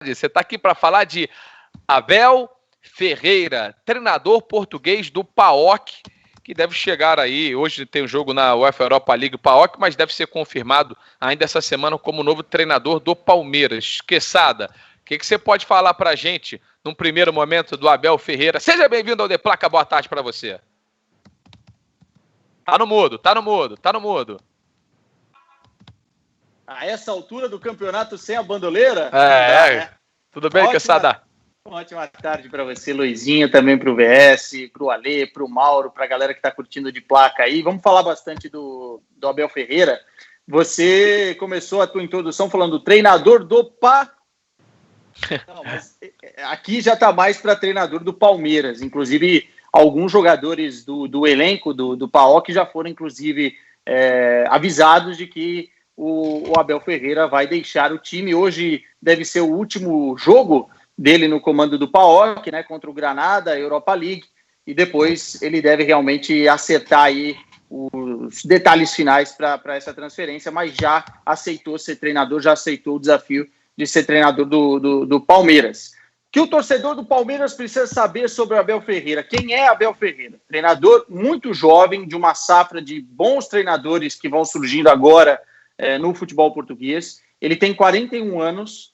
Você está aqui para falar de Abel Ferreira, treinador português do PAOK, que deve chegar aí. Hoje tem um jogo na UEFA Europa League PAOK, mas deve ser confirmado ainda essa semana como novo treinador do Palmeiras. Quesada, o que você pode falar para a gente num primeiro momento do Abel Ferreira? Seja bem-vindo ao De Placa, boa tarde para você. Tá no mudo. A essa altura do campeonato sem a bandoleira? Né? Tudo bem, Quesada? Uma ótima tarde para você, Luizinho, também para o VS, para o Alê, para o Mauro, para a galera que está curtindo De Placa aí. Vamos falar bastante do Abel Ferreira. Você começou a tua introdução falando do treinador do Não, mas aqui já está mais para treinador do Palmeiras. Inclusive, alguns jogadores do elenco do PAOK já foram, inclusive, avisados de que o Abel Ferreira vai deixar o time. Hoje deve ser o último jogo dele no comando do PAOK, né, contra o Granada, Europa League, e depois ele deve realmente acertar aí os detalhes finais para essa transferência, mas já aceitou ser treinador, já aceitou o desafio de ser treinador do Palmeiras. O que o torcedor do Palmeiras precisa saber sobre o Abel Ferreira? Quem é Abel Ferreira? Treinador muito jovem, de uma safra de bons treinadores que vão surgindo agora no futebol português. Ele tem 41 anos,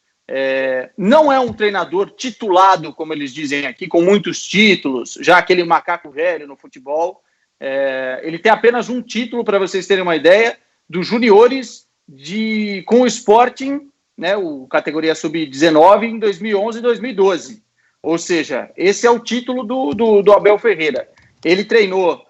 não é um treinador titulado, como eles dizem aqui, com muitos títulos, já aquele macaco velho no futebol. Ele tem apenas um título, para vocês terem uma ideia, dos juniores com o Sporting, né, o categoria sub-19, em 2011 e 2012. Ou seja, esse é o título do Abel Ferreira. Ele treinou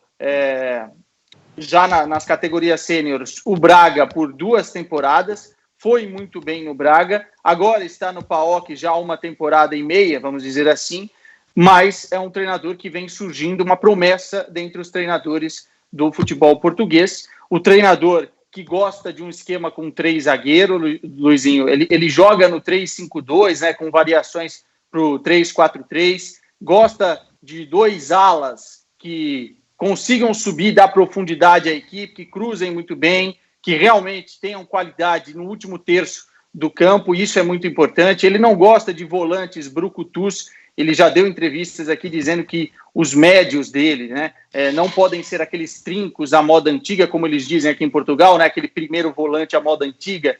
já nas categorias sêniores o Braga por 2 temporadas, foi muito bem no Braga, agora está no PAOK já uma temporada e meia, vamos dizer assim, mas é um treinador que vem surgindo, uma promessa dentre os treinadores do futebol português. O treinador que gosta de um esquema com 3 zagueiros, Luizinho, ele joga no 3-5-2, né, com variações para o 3-4-3, gosta de 2 alas que consigam subir, dar profundidade à equipe, que cruzem muito bem, que realmente tenham qualidade no último terço do campo, isso é muito importante. Ele não gosta de volantes brucutus, ele já deu entrevistas aqui dizendo que os médios dele, né, não podem ser aqueles trincos à moda antiga, como eles dizem aqui em Portugal, né, aquele primeiro volante à moda antiga,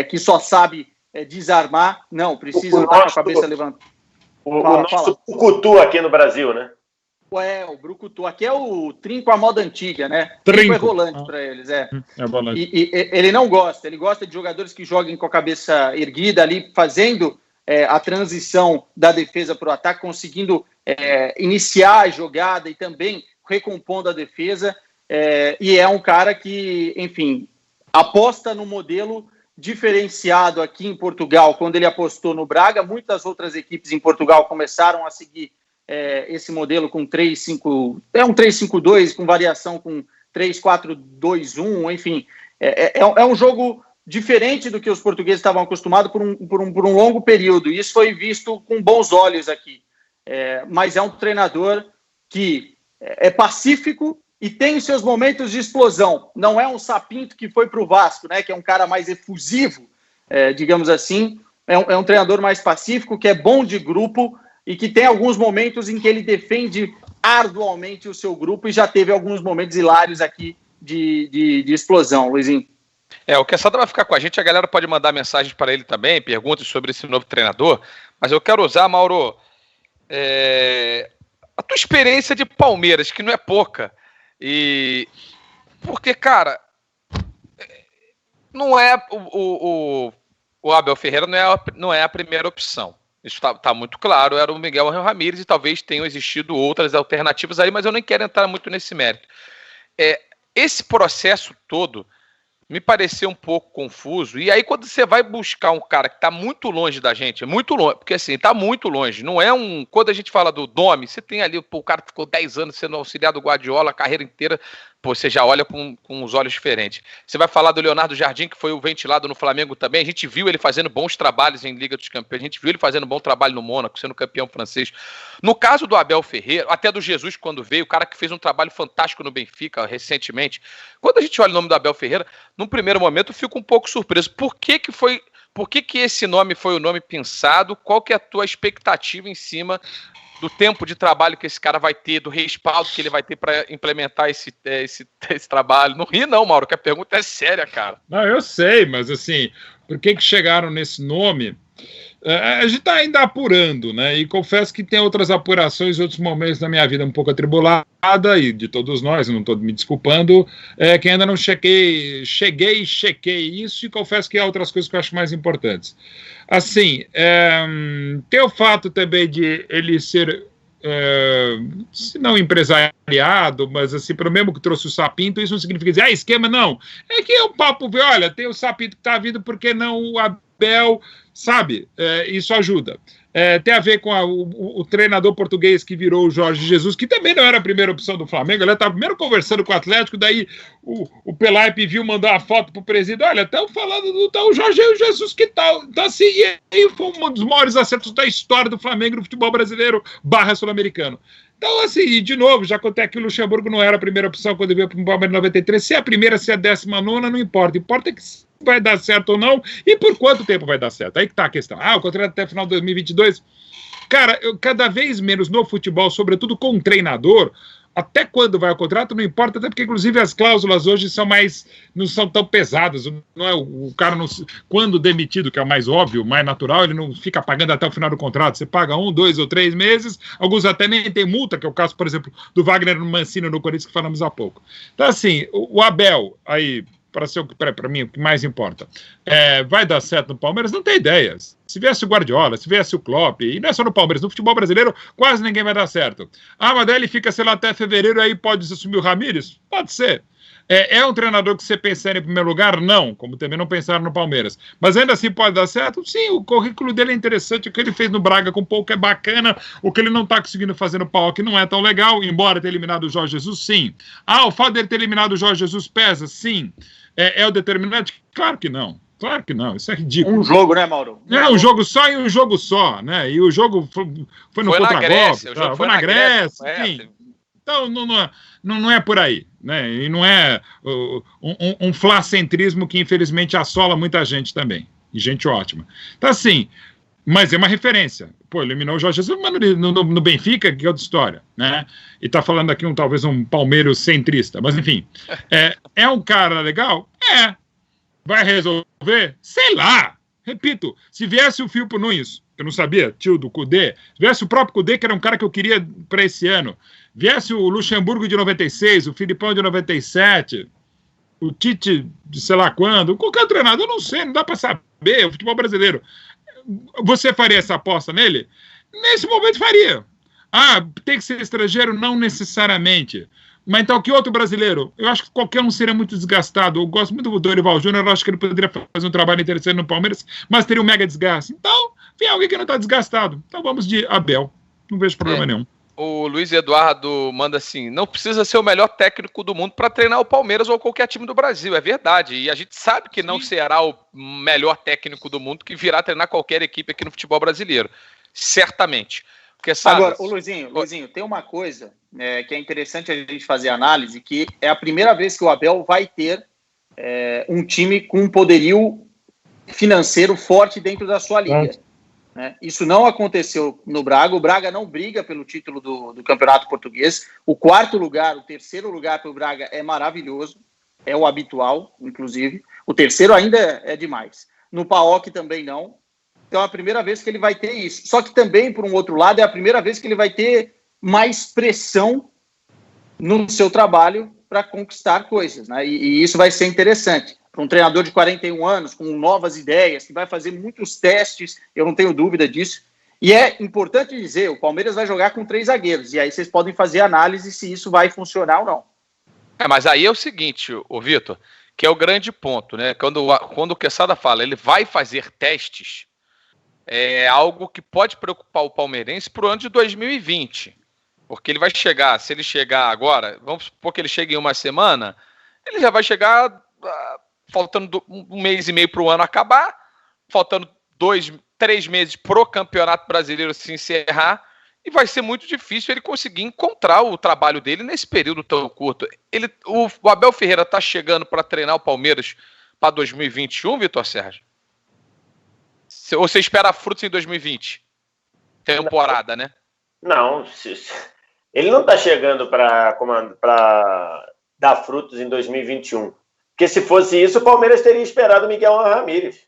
que só sabe desarmar. Não, precisam estar com a cabeça levantada. O nosso Brucutu aqui no Brasil, né? O brucutu. Aqui é o trinco à moda antiga, né? Trinco é volante para eles, É volante. E ele não gosta. Ele gosta de jogadores que joguem com a cabeça erguida ali, fazendo a transição da defesa para o ataque, conseguindo iniciar a jogada e também recompondo a defesa. E é um cara que, enfim, aposta no modelo diferenciado aqui em Portugal. Quando ele apostou no Braga, muitas outras equipes em Portugal começaram a seguir esse modelo com 3-5, um 3-5-2 com variação com 3-4-2-1, enfim, é um jogo diferente do que os portugueses estavam acostumados por um longo período, e isso foi visto com bons olhos aqui, mas é um treinador que é pacífico e tem seus momentos de explosão, não é um Sapinto que foi para o Vasco, né, que é um cara mais efusivo, digamos assim, é um treinador mais pacífico, que é bom de grupo, e que tem alguns momentos em que ele defende arduamente o seu grupo, e já teve alguns momentos hilários aqui de explosão, Luizinho. O Quesada vai ficar com a gente, a galera pode mandar mensagens para ele também, perguntas sobre esse novo treinador, mas eu quero usar, Mauro, a tua experiência de Palmeiras, que não é pouca, porque, cara, não é o Abel Ferreira não é a primeira opção. Isso está muito claro, era o Miguel Ramírez e talvez tenham existido outras alternativas aí, mas eu nem quero entrar muito nesse mérito. Esse processo todo me pareceu um pouco confuso, e aí quando você vai buscar um cara que está muito longe da gente, muito longe, porque assim, está muito longe, não é quando a gente fala do Domi, você tem ali, o cara ficou 10 anos sendo auxiliar do Guardiola, a carreira inteira, você já olha com os olhos diferentes. Você vai falar do Leonardo Jardim, que foi o ventilado no Flamengo também, a gente viu ele fazendo bons trabalhos em Liga dos Campeões, a gente viu ele fazendo bom trabalho no Mônaco, sendo campeão francês. No caso do Abel Ferreira, até do Jesus quando veio, o cara que fez um trabalho fantástico no Benfica recentemente, quando a gente olha o nome do Abel Ferreira, num primeiro momento eu fico um pouco surpreso. Por que foi Por que esse nome foi o nome pensado? Qual que é a tua expectativa em cima do tempo de trabalho que esse cara vai ter, do respaldo que ele vai ter para implementar esse trabalho? Não ri não, Mauro, que a pergunta é séria, cara. Não, eu sei, mas assim, por que chegaram nesse nome? A gente está ainda apurando, né? E confesso que tem outras apurações, outros momentos da minha vida um pouco atribulada, e de todos nós, não estou me desculpando, que ainda não chequei isso, e confesso que há outras coisas que eu acho mais importantes. Assim, tem o fato também de ele ser, se não empresariado, mas assim, pelo mesmo que trouxe o Sapinto, isso não significa dizer, esquema, não. É que é um papo, olha, tem o Sapinto que está vindo, por que não o Abel, sabe? Isso ajuda. Tem a ver com o treinador português que virou o Jorge Jesus, que também não era a primeira opção do Flamengo, ele estava primeiro conversando com o Atlético, daí o Pelaipe viu, mandou uma foto pro presidente, olha, estão falando do tal Jorge Jesus, que tal? Então assim, e aí foi um dos maiores acertos da história do Flamengo no futebol brasileiro / sul-americano. Então, assim, de novo, já contei que o Luxemburgo não era a primeira opção quando veio para o Palmeiras em 93. Se é a primeira, se é a 19ª, não importa. Importa que vai dar certo ou não e por quanto tempo vai dar certo. Aí que está a questão. O contrato até o final de 2022. Cara, cada vez menos no futebol, sobretudo com um treinador, até quando vai o contrato, não importa, até porque, inclusive, as cláusulas hoje não são tão pesadas. Não é o cara, quando demitido, que é o mais óbvio, o mais natural, ele não fica pagando até o final do contrato. Você paga 1, 2 ou 3 meses, alguns até nem tem multa, que é o caso, por exemplo, do Wagner Mancini no Corinthians, que falamos há pouco. Então, assim, o Abel, aí, para mim, o que mais importa, vai dar certo no Palmeiras? Não tem ideias. Se viesse o Guardiola, se viesse o Klopp, e não é só no Palmeiras, no futebol brasileiro quase ninguém vai dar certo. Mas daí ele fica, sei lá, até fevereiro, aí pode assumir o Ramírez? Pode ser. É um treinador que você pensa em primeiro lugar? Não, como também não pensaram no Palmeiras. Mas ainda assim pode dar certo? Sim, o currículo dele é interessante, o que ele fez no Braga com pouco é bacana, o que ele não está conseguindo fazer no PAOK não é tão legal, embora ter eliminado o Jorge Jesus, sim. O fato dele ter eliminado o Jorge Jesus pesa? Sim. É o determinante? Claro que não. Claro que não, isso é ridículo. Um jogo, né, Mauro? Um jogo só e um jogo só, né? E o jogo foi no contra-golpe, foi na Grécia, enfim. Então, não é por aí, né? E não é um flacentrismo que, infelizmente, assola muita gente também. E gente ótima. Então, assim, mas é uma referência. Pô, eliminou o Jorge Jesus no Benfica, que é outra história, né? E tá falando aqui talvez um palmeiros centrista, mas enfim. É um cara legal? Vai resolver? Sei lá. Repito, se viesse o Filpo Nunes, que eu não sabia, tio do Cudê, se viesse o próprio Cudê, que era um cara que eu queria para esse ano, viesse o Luxemburgo de 96, o Filipão de 97, o Tite de sei lá quando, qualquer treinador, eu não sei, não dá para saber, o futebol brasileiro. Você faria essa aposta nele? Nesse momento faria. Tem que ser estrangeiro? Não necessariamente. Mas então, que outro brasileiro? Eu acho que qualquer um seria muito desgastado. Eu gosto muito do Dorival Júnior, eu acho que ele poderia fazer um trabalho interessante no Palmeiras, mas teria um mega desgaste. Então, vem alguém que não está desgastado. Então vamos de Abel. Não vejo problema nenhum. O Luiz Eduardo manda assim, não precisa ser o melhor técnico do mundo para treinar o Palmeiras ou qualquer time do Brasil, é verdade. E a gente sabe que não será o melhor técnico do mundo que virá treinar qualquer equipe aqui no futebol brasileiro. Certamente. Porque, sabe, agora, Luizinho, tem uma coisa que é interessante a gente fazer análise, que é a primeira vez que o Abel vai ter um time com um poderio financeiro forte dentro da sua liga. Né? Isso não aconteceu no Braga. O Braga não briga pelo título do Campeonato Português. O terceiro lugar para o Braga é maravilhoso, é o habitual, inclusive. O terceiro ainda é demais. No PAOK também não. Então é a primeira vez que ele vai ter isso. Só que também, por um outro lado, é a primeira vez que ele vai ter mais pressão no seu trabalho para conquistar coisas, né? E isso vai ser interessante. Para um treinador de 41 anos, com novas ideias, que vai fazer muitos testes, eu não tenho dúvida disso. E é importante dizer, o Palmeiras vai jogar com 3 zagueiros, e aí vocês podem fazer análise se isso vai funcionar ou não. Mas aí é o seguinte, ô Vitor, que é o grande ponto, né? Quando o Quesada fala, ele vai fazer testes, é algo que pode preocupar o palmeirense para o ano de 2020. Porque ele vai chegar, se ele chegar agora, vamos supor que ele chegue em uma semana, ele já vai chegar faltando 1 mês e meio para o ano acabar, faltando 2, 3 meses para o Campeonato Brasileiro se encerrar, e vai ser muito difícil ele conseguir encontrar o trabalho dele nesse período tão curto. O Abel Ferreira está chegando para treinar o Palmeiras para 2021, Vitor Sérgio? Ou você espera frutos em 2020? Temporada, né? Não, ele não está chegando para dar frutos em 2021. Porque se fosse isso, o Palmeiras teria esperado o Miguel Ramírez.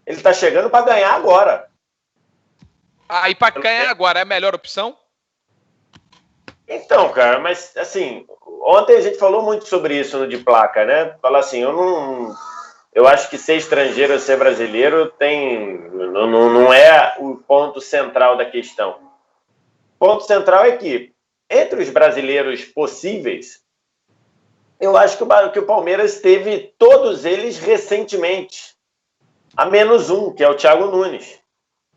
Ele está chegando para ganhar agora. E para ganhar agora é a melhor opção? Então, cara, mas assim, ontem a gente falou muito sobre isso no De Placa, né? Falar assim, eu acho que ser estrangeiro ou ser brasileiro não é o ponto central da questão. O ponto central é que, entre os brasileiros possíveis, eu acho que o Palmeiras teve todos eles recentemente, a menos um, que é o Thiago Nunes.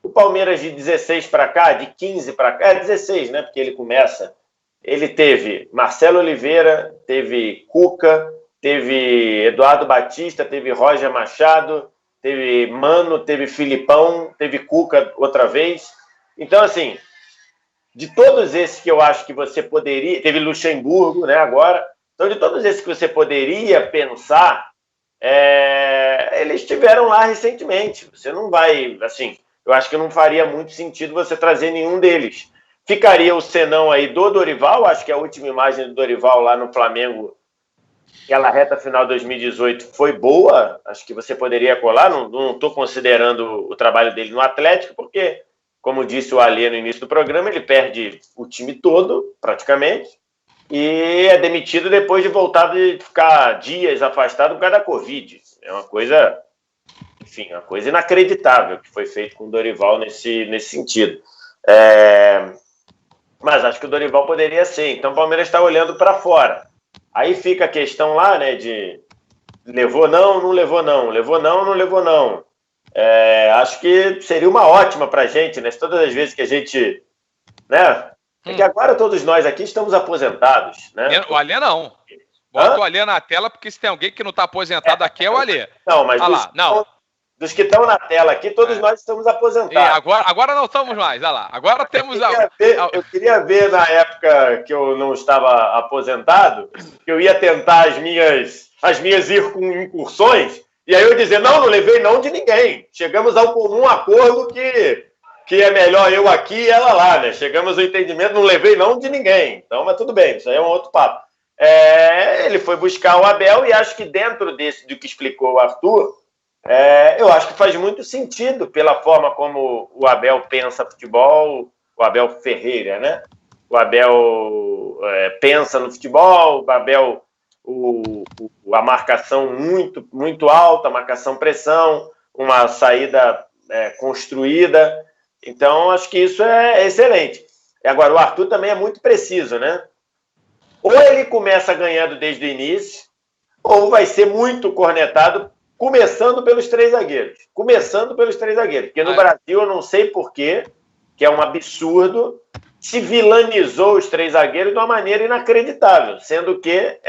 O Palmeiras de 16 para cá, de 15 para cá, 16, né? Porque ele começa. Ele teve Marcelo Oliveira, teve Cuca, teve Eduardo Batista, teve Roger Machado, teve Mano, teve Filipão, teve Cuca outra vez. Então, assim, de todos esses que eu acho que você poderia... Teve Luxemburgo, né, agora. Então, de todos esses que você poderia pensar, eles estiveram lá recentemente. Você não vai... Assim, eu acho que não faria muito sentido você trazer nenhum deles. Ficaria o senão aí do Dorival, acho que a última imagem do Dorival lá no Flamengo, aquela reta final de 2018 foi boa, acho que você poderia colar, não estou considerando o trabalho dele no Atlético, porque, como disse o Alê no início do programa, ele perde o time todo, praticamente, e é demitido depois de voltar de ficar dias afastado por causa da Covid. É uma coisa, enfim, uma coisa inacreditável que foi feito com o Dorival nesse sentido. Mas acho que o Dorival poderia ser. Então o Palmeiras está olhando para fora. Aí fica a questão lá, né, de levou não levou não, levou não levou não. Acho que seria uma ótima para a gente, né? Todas as vezes que a gente, né? Porque agora todos nós aqui estamos aposentados, né? O Alê não. Bota o Alê na tela, porque se tem alguém que não está aposentado aqui é o Alê. Não, mas dos que estão na tela aqui, todos nós estamos aposentados. Agora não estamos mais, olha lá. Agora temos... Eu queria ver na época que eu não estava aposentado, que eu ia tentar as minhas ir com incursões, e aí eu dizer, não levei não de ninguém. Chegamos ao comum acordo que é melhor eu aqui e ela lá, né? Chegamos ao entendimento, não levei não de ninguém. Então, mas tudo bem, isso aí é um outro papo. Ele foi buscar o Abel e acho que dentro do que explicou o Arthur, eu acho que faz muito sentido pela forma como o Abel pensa futebol, o Abel Ferreira, né? O Abel pensa no futebol, o Abel, a marcação muito, muito alta, marcação-pressão, uma saída construída. Então, acho que isso é excelente. Agora, o Arthur também é muito preciso, né? Ou ele começa ganhando desde o início, ou vai ser muito cornetado começando pelos três zagueiros. Porque no Brasil, eu não sei porquê, que é um absurdo, se vilanizou os três zagueiros de uma maneira inacreditável, sendo que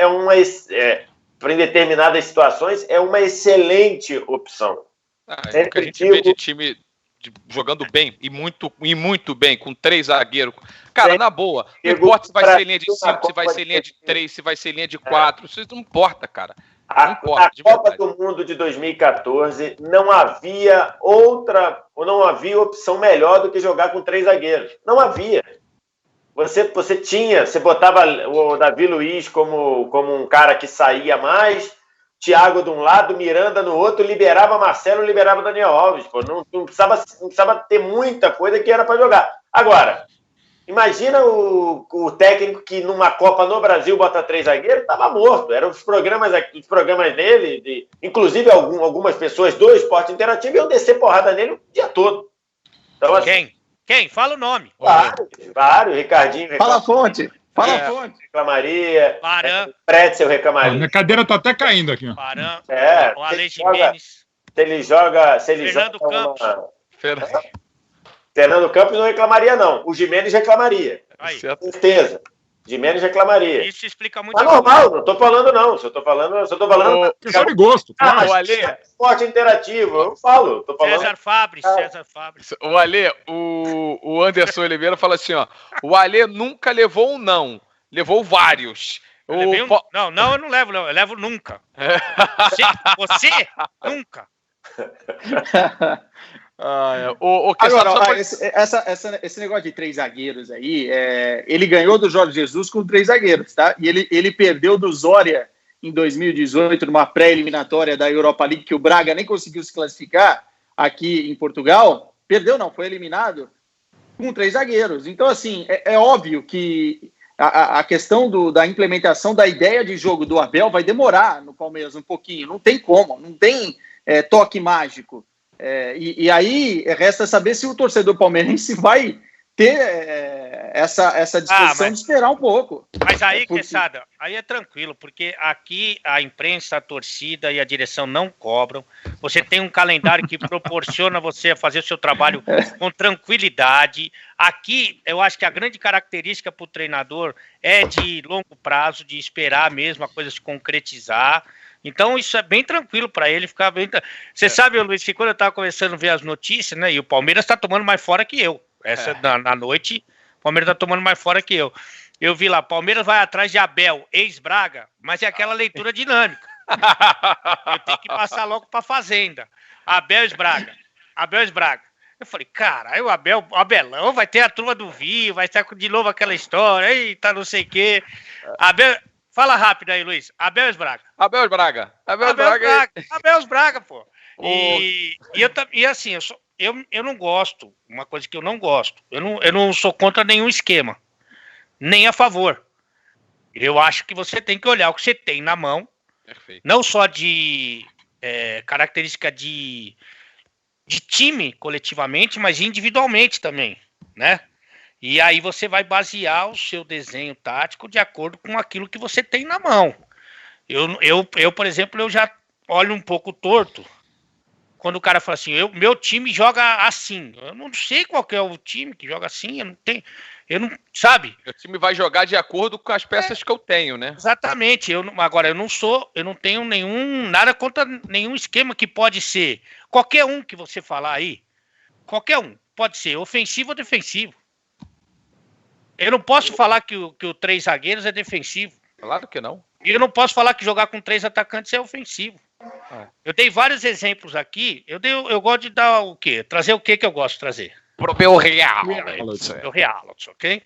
para determinadas situações, é uma excelente opção. O que a gente vê de time jogando bem, e muito bem, com três zagueiros. Cara, na boa, não importa se vai ser linha de 5, se vai ser linha de 3, se vai ser linha de 4, isso não importa, cara. A Copa do Mundo de 2014 não havia opção melhor do que jogar com três zagueiros. Não havia. Você botava o Davi Luiz como um cara que saía mais, Thiago de um lado, Miranda no outro, liberava Marcelo, liberava Daniel Alves. Pô. Não precisava ter muita coisa que era para jogar. Agora, imagina o técnico que numa Copa no Brasil bota três zagueiros, estava morto. Eram os programas dele, inclusive algumas pessoas do Esporte Interativo iam descer porrada nele o dia todo. Então, assim, Quem? Fala o nome. Vários. Ricardinho. Fala a fonte. Reclamaria. Paran. Pretzel reclamaria. Minha cadeira tá até caindo aqui. Paran. O Ale Jimenez. Fernando Campos. Fernando Campos não reclamaria, não. O Jimenez reclamaria. Aí. Certeza. Jimenez reclamaria. Isso explica muito. Tá normal, não tô falando, não. Só tô falando. Questão de gosto. O Ale. Esporte interativo, eu falo. Tô falando. César Fabres. O Ale, o Anderson Oliveira fala assim, ó. O Ale nunca levou um não. Levou vários. Não, eu não levo, não. Eu levo nunca. Você nunca. Agora, esse negócio de 3 zagueiros aí, ele ganhou do Jorge Jesus com 3 zagueiros, tá? E ele perdeu do Zória em 2018, numa pré-eliminatória da Europa League, que o Braga nem conseguiu se classificar aqui em Portugal. Perdeu, não, foi eliminado com 3 zagueiros. Então, assim, é óbvio que a questão da implementação da ideia de jogo do Abel vai demorar no Palmeiras um pouquinho. Não tem como, não tem toque mágico. E aí resta saber se o torcedor palmeirense vai ter essa disposição de esperar um pouco. Mas aí, Quesada, aí é tranquilo, porque aqui a imprensa, a torcida e a direção não cobram. Você tem um calendário que proporciona você fazer o seu trabalho com tranquilidade. Aqui, eu acho que a grande característica para o treinador é de longo prazo, de esperar mesmo a coisa se concretizar. Então, isso é bem tranquilo para ele ficar bem. Você sabe, Luiz, que quando eu estava começando a ver as notícias, né? E o Palmeiras está tomando mais fora que eu. Na noite, o Palmeiras está tomando mais fora que eu. Eu vi lá, Palmeiras vai atrás de Abel, ex-Braga, mas é aquela leitura dinâmica. Eu tenho que passar logo para Fazenda. Abel ex-Braga. Eu falei, cara, aí o Abelão vai ter a turma do Vinho, vai estar de novo aquela história, eita, não sei o quê. Abel. Fala rápido aí, Luiz. Abel ex-Braga. Abel Braga, pô. E assim, eu não gosto, uma coisa que eu não gosto, eu não sou contra nenhum esquema, nem a favor. Eu acho que você tem que olhar o que você tem na mão, perfeito. Não só de característica de time coletivamente, mas individualmente também, né? E aí você vai basear o seu desenho tático de acordo com aquilo que você tem na mão. Eu por exemplo, eu já olho um pouco torto quando o cara fala assim, meu time joga assim. Eu não sei qual que é o time que joga assim, sabe? O time vai jogar de acordo com as peças que eu tenho, né? Exatamente. Eu não tenho nada contra nenhum esquema que pode ser. Qualquer um que você falar aí, qualquer um, pode ser ofensivo ou defensivo. Eu não posso falar que o 3 zagueiros é defensivo. Claro que não. E eu não posso falar que jogar com 3 atacantes é ofensivo. Eu dei vários exemplos aqui. Eu gosto de dar o quê? Trazer o quê que eu gosto de trazer? Pro meu Real, ok?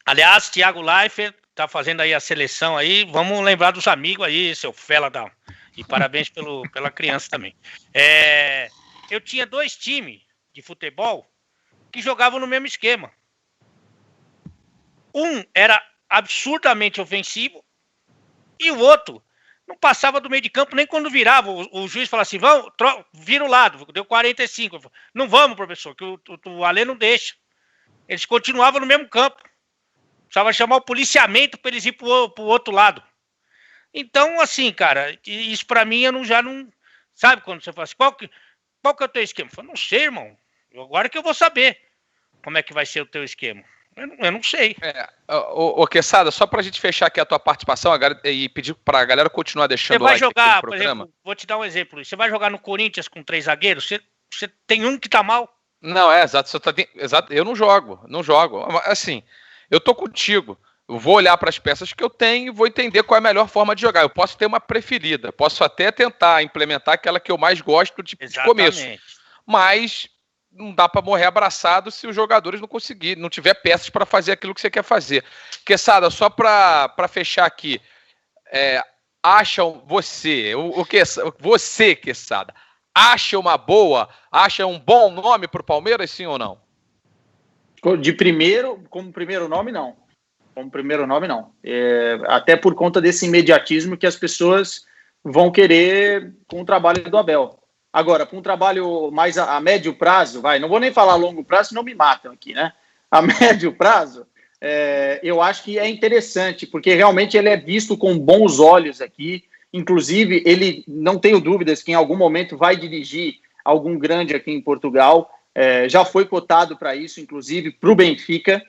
Aliás, Thiago Leifert tá fazendo aí a seleção aí. Vamos lembrar dos amigos aí, seu fela da... E parabéns pela criança também. Eu tinha 2 times de futebol que jogavam no mesmo esquema. Um era absurdamente ofensivo e o outro não passava do meio de campo nem quando virava. O juiz falava assim, vira o lado, deu 45. Eu falei, não vamos, professor, que o Alê não deixa. Eles continuavam no mesmo campo. Precisava chamar o policiamento para eles ir pro outro lado. Então, assim, cara, isso para mim já não... Sabe quando você fala assim, qual que é o teu esquema? Eu falo, não sei, irmão. Agora que eu vou saber como é que vai ser o teu esquema. Eu não sei. Quesada, só pra gente fechar aqui a tua participação e pedir pra galera continuar deixando o like no programa. Por exemplo, vou te dar um exemplo. Você vai jogar no Corinthians com 3 zagueiros? Você tem um que tá mal? Não, exato. Eu não jogo. Assim, eu tô contigo. Eu vou olhar para as peças que eu tenho e vou entender qual é a melhor forma de jogar. Eu posso ter uma preferida. Posso até tentar implementar aquela que eu mais gosto de começo. Mas... não dá para morrer abraçado se os jogadores não tiver peças para fazer aquilo que você quer fazer. Quesada, só para fechar aqui, acham você, Quesada, acha um bom nome para o Palmeiras, sim ou não? Como primeiro nome, não. Até por conta desse imediatismo que as pessoas vão querer com o trabalho do Abel. Agora, para um trabalho mais a médio prazo, não vou nem falar a longo prazo, senão me matam aqui, né? A médio prazo, eu acho que é interessante, porque realmente ele é visto com bons olhos aqui. Inclusive, ele, não tenho dúvidas que em algum momento vai dirigir algum grande aqui em Portugal. Já foi cotado para isso, inclusive para o Benfica,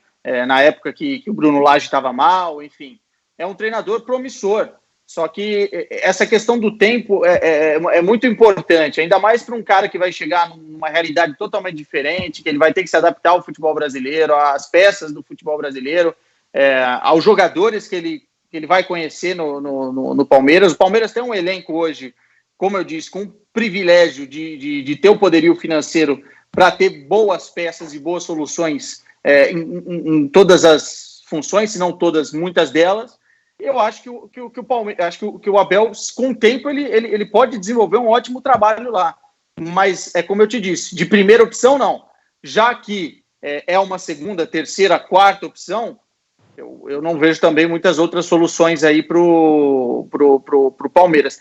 na época que o Bruno Lage estava mal, enfim. É um treinador promissor. Só que essa questão do tempo é muito importante, ainda mais para um cara que vai chegar numa realidade totalmente diferente, que ele vai ter que se adaptar ao futebol brasileiro, às peças do futebol brasileiro, aos jogadores que ele vai conhecer no Palmeiras. O Palmeiras tem um elenco hoje, como eu disse, com o privilégio de ter o poderio financeiro para ter boas peças e boas soluções em todas as funções, se não todas, muitas delas. Eu acho que o Palmeiras, acho que o Abel, com o tempo, ele pode desenvolver um ótimo trabalho lá. Mas é como eu te disse, de primeira opção, não. Já que é uma segunda, terceira, quarta opção, eu não vejo também muitas outras soluções aí pro Palmeiras.